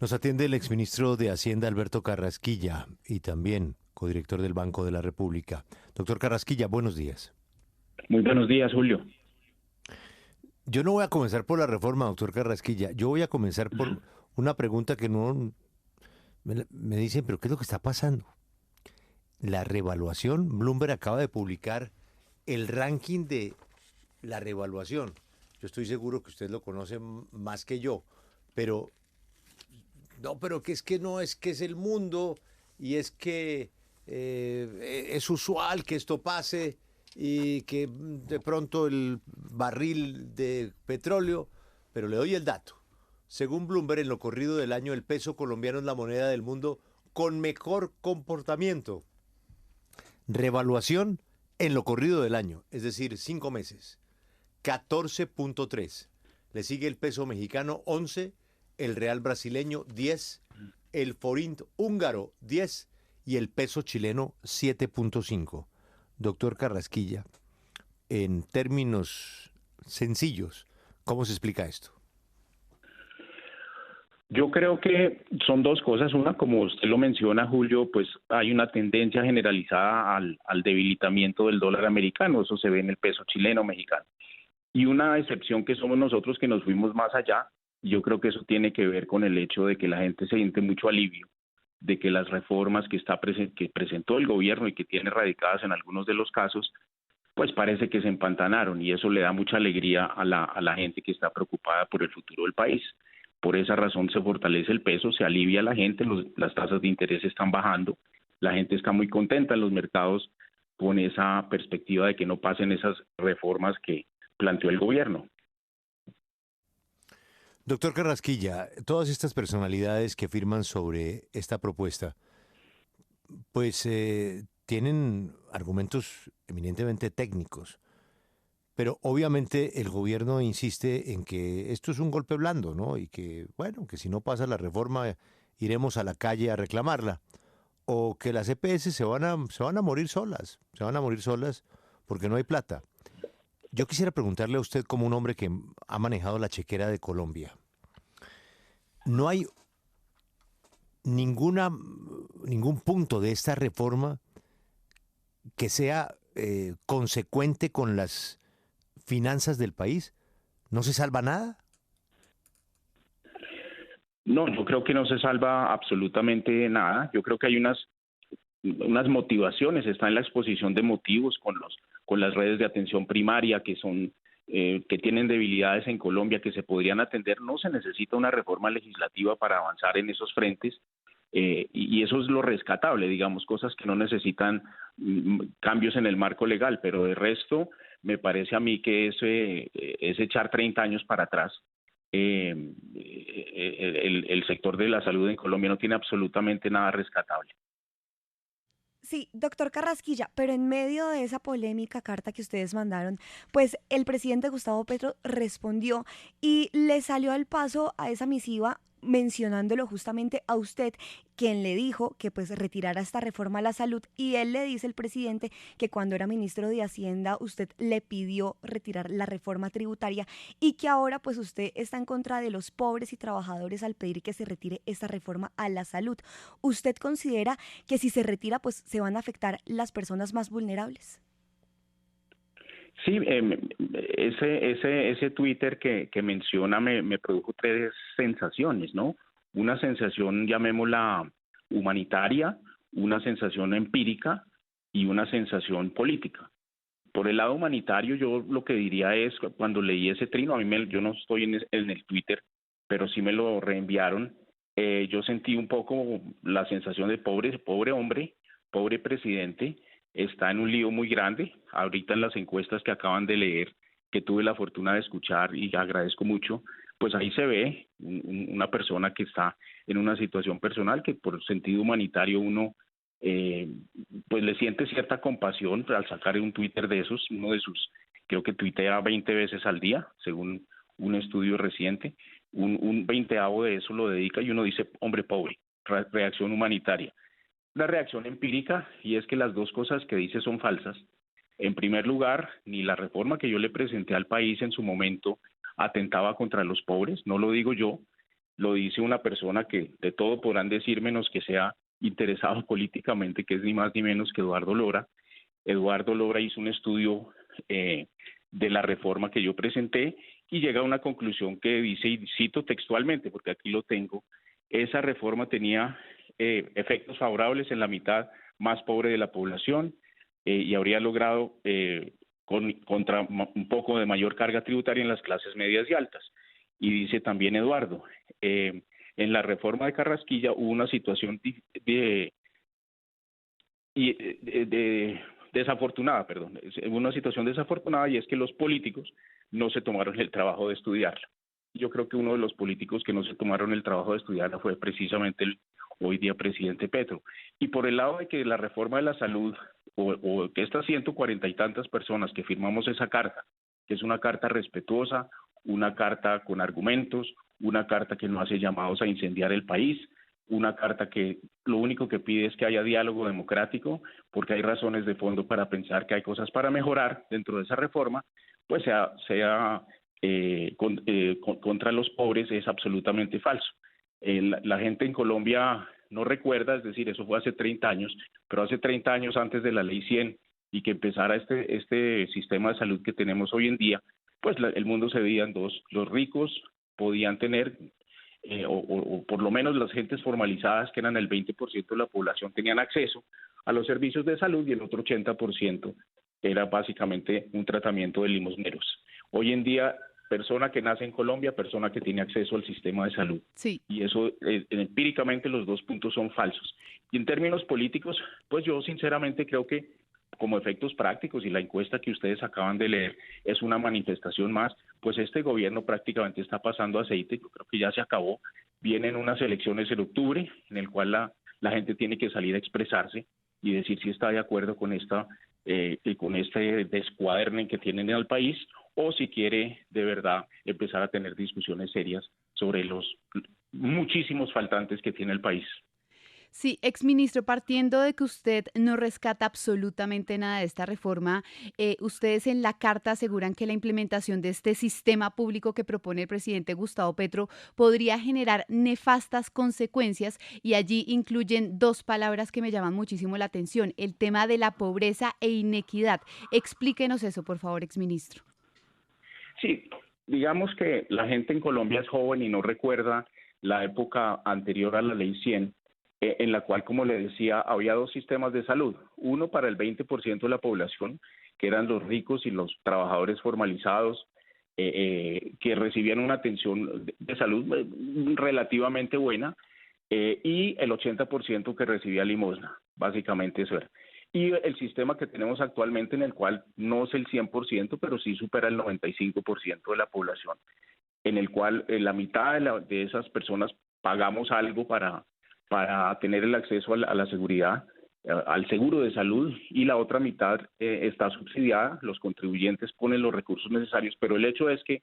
Nos atiende el exministro de Hacienda, Alberto Carrasquilla, y también codirector del Banco de la República. Doctor Carrasquilla, buenos días. Muy buenos días, Julio. Yo no voy a comenzar por la reforma, doctor Carrasquilla. Yo voy a comenzar Ujú. por una pregunta que no me dicen, pero ¿qué es lo que está pasando? La revaluación, Bloomberg acaba de publicar el ranking de la revaluación. Yo estoy seguro que usted lo conoce más que yo, pero no, pero que no es que es el mundo y es que es usual que esto pase y que de pronto el barril de petróleo, pero le doy el dato. Según Bloomberg, en lo corrido del año, el peso colombiano es la moneda del mundo con mejor comportamiento. Revaluación en lo corrido del año, es decir, 5 meses. 14.3. Le sigue el peso mexicano 11, el real brasileño 10, el forint húngaro 10 y el peso chileno 7.5. Doctor Carrasquilla, en términos sencillos, ¿cómo se explica esto? Yo creo que son dos cosas. Una, como usted lo menciona, Julio, pues hay una tendencia generalizada al debilitamiento del dólar americano. Eso se ve en el peso chileno mexicano. Y una excepción que somos nosotros que nos fuimos más allá. Yo creo que eso tiene que ver con el hecho de que la gente se siente mucho alivio de que las reformas que presentó el gobierno y que tiene radicadas en algunos de los casos, pues parece que se empantanaron y eso le da mucha alegría a la gente que está preocupada por el futuro del país. Por esa razón se fortalece el peso, se alivia a la gente, las tasas de interés están bajando, la gente está muy contenta en los mercados con esa perspectiva de que no pasen esas reformas que planteó el gobierno. Doctor Carrasquilla, todas estas personalidades que firman sobre esta propuesta, pues tienen argumentos eminentemente técnicos. Pero obviamente el gobierno insiste en que esto es un golpe blando, ¿no? Y que, bueno, que si no pasa la reforma iremos a la calle a reclamarla. O que las EPS se van a morir solas, se van a morir solas porque no hay plata. Yo quisiera preguntarle a usted como un hombre que ha manejado la chequera de Colombia. ¿No hay ninguna, ningún punto de esta reforma que sea consecuente con las finanzas del país? ¿No se salva nada? No, yo creo que no se salva absolutamente nada. Yo creo que hay unas motivaciones, está en la exposición de motivos con las redes de atención primaria que son que tienen debilidades en Colombia que se podrían atender. No se necesita una reforma legislativa para avanzar en esos frentes. Y eso es lo rescatable, digamos, cosas que no necesitan cambios en el marco legal, pero de resto me parece a mí que es echar 30 años para atrás. El sector de la salud en Colombia no tiene absolutamente nada rescatable. Sí, doctor Carrasquilla, pero en medio de esa polémica carta que ustedes mandaron, pues el presidente Gustavo Petro respondió y le salió al paso a esa misiva mencionándolo justamente a usted, quien le dijo que pues retirara esta reforma a la salud y él le dice al presidente que cuando era ministro de Hacienda usted le pidió retirar la reforma tributaria y que ahora pues usted está en contra de los pobres y trabajadores al pedir que se retire esta reforma a la salud. ¿Usted considera que si se retira, pues se van a afectar las personas más vulnerables? Sí, ese Twitter que menciona me produjo tres sensaciones, ¿no? Una sensación, llamémosla humanitaria, una sensación empírica y una sensación política. Por el lado humanitario, yo lo que diría es, cuando leí ese trino, yo no estoy en el Twitter, pero sí me lo reenviaron, yo sentí un poco la sensación de pobre hombre, pobre presidente, está en un lío muy grande. Ahorita en las encuestas que acaban de leer, que tuve la fortuna de escuchar y agradezco mucho, pues ahí se ve una persona que está en una situación personal que por sentido humanitario uno eh, pues le siente cierta compasión al sacar un Twitter de esos, uno de sus, creo que tuitea 20 veces al día, según un estudio reciente, un veinteavo de eso lo dedica y uno dice, hombre pobre, reacción humanitaria. La reacción empírica, y es que las dos cosas que dice son falsas. En primer lugar, ni la reforma que yo le presenté al país en su momento atentaba contra los pobres, no lo digo yo, lo dice una persona que de todo podrán decir menos que sea interesado políticamente, que es ni más ni menos que Eduardo Lora. Eduardo Lora hizo un estudio de la reforma que yo presenté y llega a una conclusión que dice, y cito textualmente, porque aquí lo tengo: esa reforma tenía efectos favorables en la mitad más pobre de la población y habría logrado contra un poco de mayor carga tributaria en las clases medias y altas. Y dice también Eduardo, en la reforma de Carrasquilla hubo una situación desafortunada, una situación desafortunada, y es que los políticos no se tomaron el trabajo de estudiarla. Yo creo que uno de los políticos que no se tomaron el trabajo de estudiarla fue precisamente el hoy día presidente Petro. Y por el lado de que la reforma de la salud, o que estas 140 y tantas personas que firmamos esa carta, que es una carta respetuosa, una carta con argumentos, una carta que no hace llamados a incendiar el país, una carta que lo único que pide es que haya diálogo democrático, porque hay razones de fondo para pensar que hay cosas para mejorar dentro de esa reforma, pues contra los pobres, es absolutamente falso. La gente en Colombia no recuerda, es decir, eso fue hace 30 años, pero hace 30 años antes de la Ley 100 y que empezara este sistema de salud que tenemos hoy en día, pues el mundo se veía en dos: los ricos podían tener, o por lo menos las gentes formalizadas, que eran el 20% de la población, tenían acceso a los servicios de salud, y el otro 80% era básicamente un tratamiento de limosneros. Hoy en día, persona que nace en Colombia, persona que tiene acceso al sistema de salud. Sí. Y eso, empíricamente, los dos puntos son falsos. Y en términos políticos, pues yo sinceramente creo que, como efectos prácticos, y la encuesta que ustedes acaban de leer es una manifestación más, pues este gobierno prácticamente está pasando aceite. Yo creo que ya se acabó. Vienen unas elecciones en octubre, en el cual la gente tiene que salir a expresarse y decir si está de acuerdo con este descuadernen que tienen en el país, o si quiere de verdad empezar a tener discusiones serias sobre los muchísimos faltantes que tiene el país. Sí, exministro, partiendo de que usted no rescata absolutamente nada de esta reforma, ustedes en la carta aseguran que la implementación de este sistema público que propone el presidente Gustavo Petro podría generar nefastas consecuencias, y allí incluyen dos palabras que me llaman muchísimo la atención: el tema de la pobreza e inequidad. Explíquenos eso, por favor, exministro. Sí, digamos que la gente en Colombia es joven y no recuerda la época anterior a la Ley 100, en la cual, como le decía, había dos sistemas de salud: uno para el 20% de la población, que eran los ricos y los trabajadores formalizados, que recibían una atención de salud relativamente buena, y el 80% que recibía limosna. Básicamente eso era. Y el sistema que tenemos actualmente, en el cual no es el 100%, pero sí supera el 95% de la población, en el cual la mitad de esas personas pagamos algo para tener el acceso a la seguridad, al seguro de salud, y la otra mitad está subsidiada. Los contribuyentes ponen los recursos necesarios, pero el hecho es que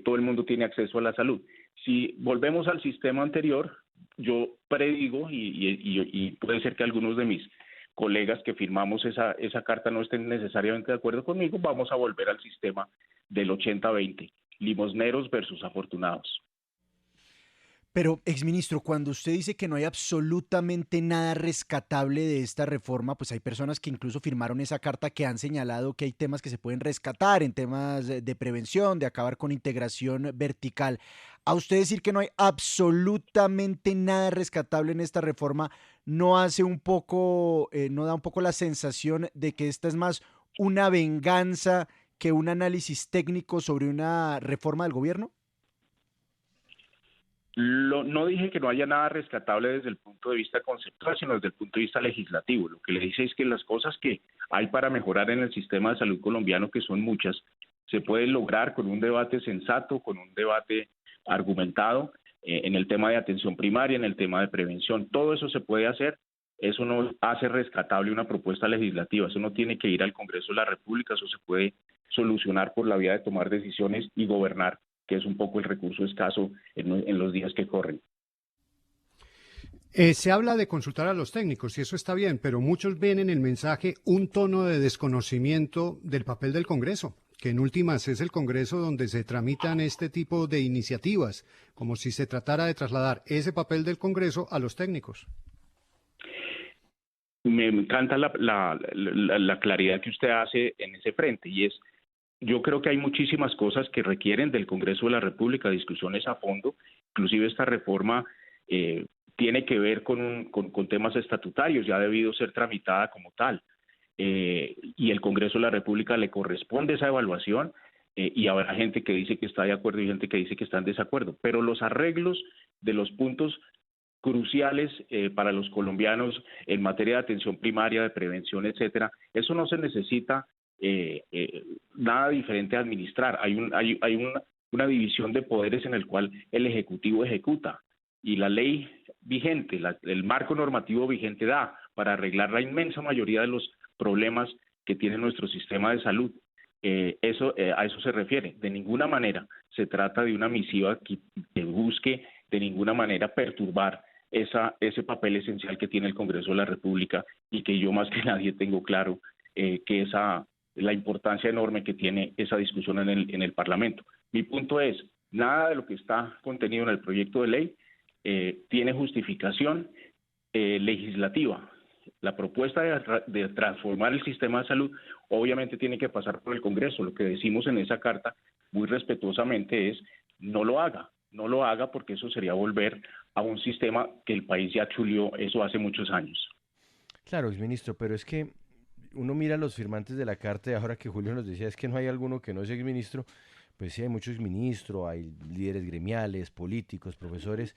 todo el mundo tiene acceso a la salud. Si volvemos al sistema anterior, yo predigo, y puede ser que algunos de mis colegas que firmamos esa carta no estén necesariamente de acuerdo conmigo, vamos a volver al sistema del 80-20, limosneros versus afortunados. Pero, exministro, cuando usted dice que no hay absolutamente nada rescatable de esta reforma, pues hay personas que incluso firmaron esa carta que han señalado que hay temas que se pueden rescatar en temas de prevención, de acabar con integración vertical. A usted decir que no hay absolutamente nada rescatable en esta reforma, ¿no hace un poco, no da un poco la sensación de que esta es más una venganza que un análisis técnico sobre una reforma del gobierno? No dije que no haya nada rescatable desde el punto de vista conceptual, sino desde el punto de vista legislativo. Lo que le dice es que las cosas que hay para mejorar en el sistema de salud colombiano, que son muchas, se pueden lograr con un debate sensato, con un debate argumentado, en el tema de atención primaria, en el tema de prevención. Todo eso se puede hacer. Eso no hace rescatable una propuesta legislativa. Eso no tiene que ir al Congreso de la República. Eso se puede solucionar por la vía de tomar decisiones y gobernar, que es un poco el recurso escaso en los días que corren. Se habla de consultar a los técnicos y eso está bien, pero muchos ven en el mensaje un tono de desconocimiento del papel del Congreso. que en últimas es el Congreso donde se tramitan este tipo de iniciativas, como si se tratara de trasladar ese papel del Congreso a los técnicos. Me encanta la claridad que usted hace en ese frente, y es, yo creo que hay muchísimas cosas que requieren del Congreso de la República, discusiones a fondo. Inclusive esta reforma tiene que ver con temas estatutarios, ya ha debido ser tramitada como tal. Y el Congreso de la República le corresponde esa evaluación, y habrá gente que dice que está de acuerdo y gente que dice que está en desacuerdo. Pero los arreglos de los puntos cruciales para los colombianos en materia de atención primaria, de prevención, etcétera, eso no se necesita nada diferente a administrar. Hay una división de poderes en el cual el Ejecutivo ejecuta, y la ley vigente, el marco normativo vigente da para arreglar la inmensa mayoría de los problemas que tiene nuestro sistema de salud. A eso se refiere. De ninguna manera se trata de una misiva que busque de ninguna manera perturbar ese papel esencial que tiene el Congreso de la República, y que yo más que nadie tengo claro que la importancia enorme que tiene esa discusión en el Parlamento. Mi punto es, nada de lo que está contenido en el proyecto de ley tiene justificación legislativa. La propuesta de transformar el sistema de salud obviamente tiene que pasar por el Congreso. Lo que decimos en esa carta, muy respetuosamente, es no lo haga, porque eso sería volver a un sistema que el país ya chuleó eso hace muchos años. Claro, exministro, pero es que uno mira a los firmantes de la carta, y ahora que Julio nos decía es que no hay alguno que no es exministro, pues sí, hay muchos exministros, hay líderes gremiales, políticos, profesores,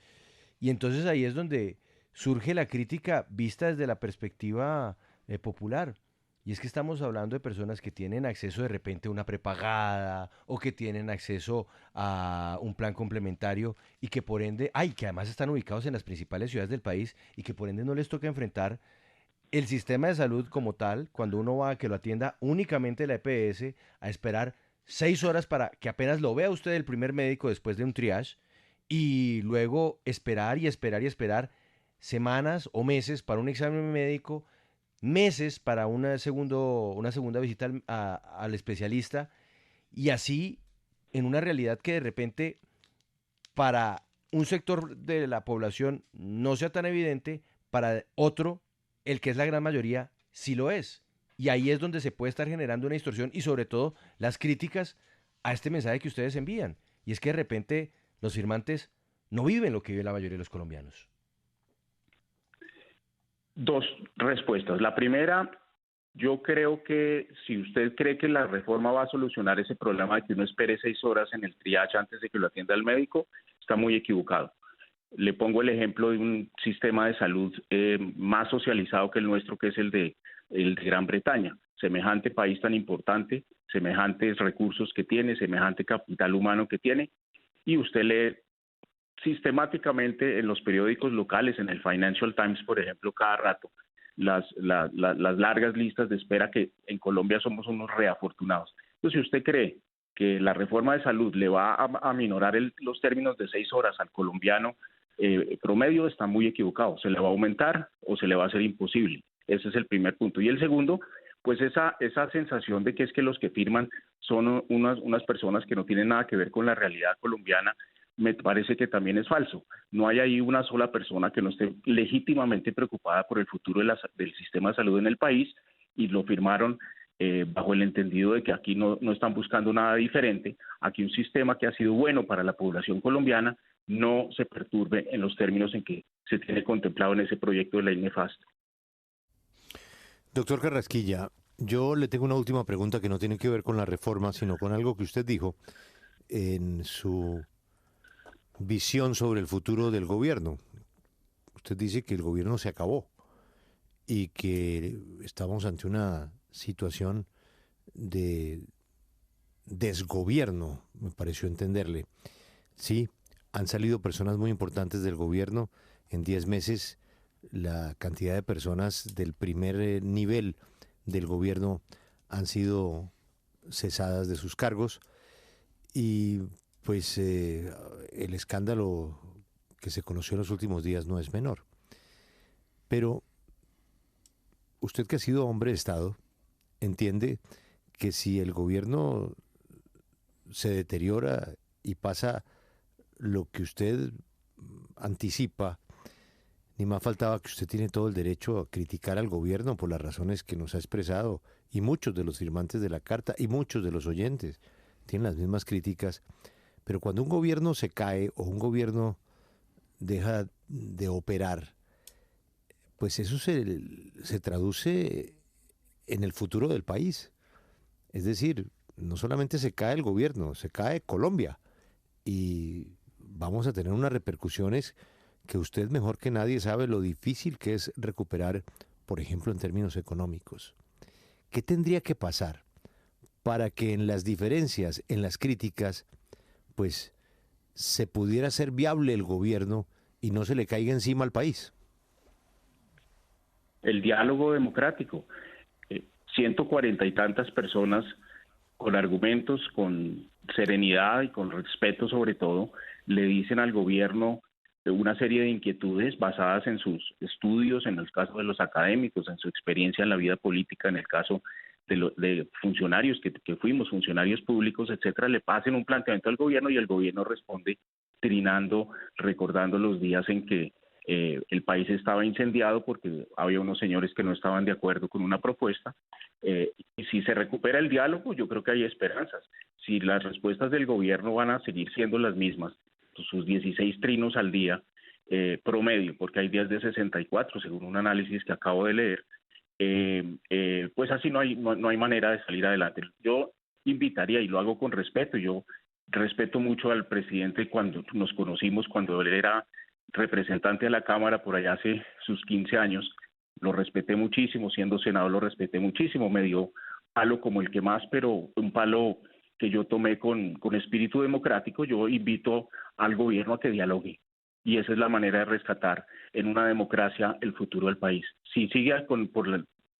y entonces ahí es donde surge la crítica vista desde la perspectiva popular. Y es que estamos hablando de personas que tienen acceso de repente a una prepagada, o que tienen acceso a un plan complementario, y que por ende, que además están ubicados en las principales ciudades del país, y que por ende no les toca enfrentar el sistema de salud como tal, cuando uno va a que lo atienda únicamente la EPS, a esperar 6 horas para que apenas lo vea usted el primer médico después de un triage, y luego esperar y esperar y esperar semanas o meses para un examen médico, meses para una segunda visita al especialista, y así en una realidad que de repente para un sector de la población no sea tan evidente, para otro, el que es la gran mayoría, sí lo es. Y ahí es donde se puede estar generando una distorsión, y sobre todo las críticas a este mensaje que ustedes envían. Y es que de repente los firmantes no viven lo que vive la mayoría de los colombianos. Dos respuestas. La primera, yo creo que si usted cree que la reforma va a solucionar ese problema de que uno espere 6 horas en el triage antes de que lo atienda el médico, está muy equivocado. Le pongo el ejemplo de un sistema de salud más socializado que el nuestro, que es el de Gran Bretaña. Semejante país tan importante, semejantes recursos que tiene, semejante capital humano que tiene, y usted lee sistemáticamente en los periódicos locales, en el Financial Times, por ejemplo, cada rato, las largas listas de espera, que en Colombia somos unos reafortunados. Entonces, si usted cree que la reforma de salud le va a minorar los términos de 6 horas al colombiano promedio, está muy equivocado. Se le va a aumentar o se le va a hacer imposible. Ese es el primer punto. Y el segundo, pues esa sensación de que es que los que firman son unas personas que no tienen nada que ver con la realidad colombiana, me parece que también es falso. No hay ahí una sola persona que no esté legítimamente preocupada por el futuro del sistema de salud en el país, y lo firmaron bajo el entendido de que aquí no están buscando nada diferente, aquí un sistema que ha sido bueno para la población colombiana no se perturbe en los términos en que se tiene contemplado en ese proyecto de ley nefasto. Doctor Carrasquilla, yo le tengo una última pregunta que no tiene que ver con la reforma, sino con algo que usted dijo en su visión sobre el futuro del gobierno. Usted dice que el gobierno se acabó y que estamos ante una situación de desgobierno, me pareció entenderle. Sí, han salido personas muy importantes del gobierno. En 10 meses la cantidad de personas del primer nivel del gobierno han sido cesadas de sus cargos, y pues el escándalo que se conoció en los últimos días no es menor. Pero usted, que ha sido hombre de Estado, entiende que si el gobierno se deteriora y pasa lo que usted anticipa, ni más faltaba que usted tiene todo el derecho a criticar al gobierno por las razones que nos ha expresado, y muchos de los firmantes de la carta y muchos de los oyentes tienen las mismas críticas, pero cuando un gobierno se cae o un gobierno deja de operar, pues eso se traduce en el futuro del país. Es decir, no solamente se cae el gobierno, se cae Colombia, y vamos a tener unas repercusiones que usted mejor que nadie sabe lo difícil que es recuperar, por ejemplo, en términos económicos. ¿Qué tendría que pasar para que en las diferencias, en las críticas, pues se pudiera hacer viable el gobierno y no se le caiga encima al país? El diálogo democrático. 140 y tantas personas con argumentos, con serenidad y con respeto sobre todo, le dicen al gobierno una serie de inquietudes basadas en sus estudios, en el caso de los académicos, en su experiencia en la vida política, en el caso de funcionarios que fuimos funcionarios públicos, etcétera, le pasen un planteamiento al gobierno y el gobierno responde trinando, recordando los días en que el país estaba incendiado porque había unos señores que no estaban de acuerdo con una propuesta. Y si se recupera el diálogo, yo creo que hay esperanzas. Si las respuestas del gobierno van a seguir siendo las mismas, sus 16 trinos al día promedio, porque hay días de 64, según un análisis que acabo de leer, pues así no hay manera de salir adelante. Yo invitaría, y lo hago con respeto, yo respeto mucho al presidente cuando nos conocimos, cuando él era representante de la Cámara por allá hace sus 15 años, lo respeté muchísimo, siendo senador lo respeté muchísimo, me dio palo como el que más, pero un palo que yo tomé con espíritu democrático. Yo invito al gobierno a que dialogue, y esa es la manera de rescatar en una democracia el futuro del país. Si sigue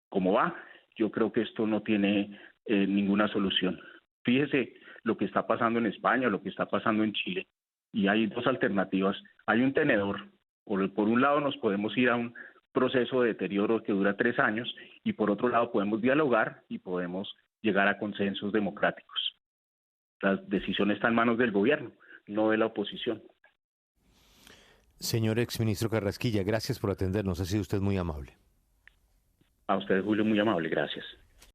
como va, yo creo que esto no tiene ninguna solución. Fíjese lo que está pasando en España, lo que está pasando en Chile, y hay dos alternativas. Hay un tenedor. Por un lado nos podemos ir a un proceso de deterioro que dura 3 años, y por otro lado podemos dialogar y podemos llegar a consensos democráticos. La decisión está en manos del gobierno, no de la oposición. Señor exministro Carrasquilla, gracias por atendernos, ha sido usted muy amable. A usted, Julio, muy amable, gracias.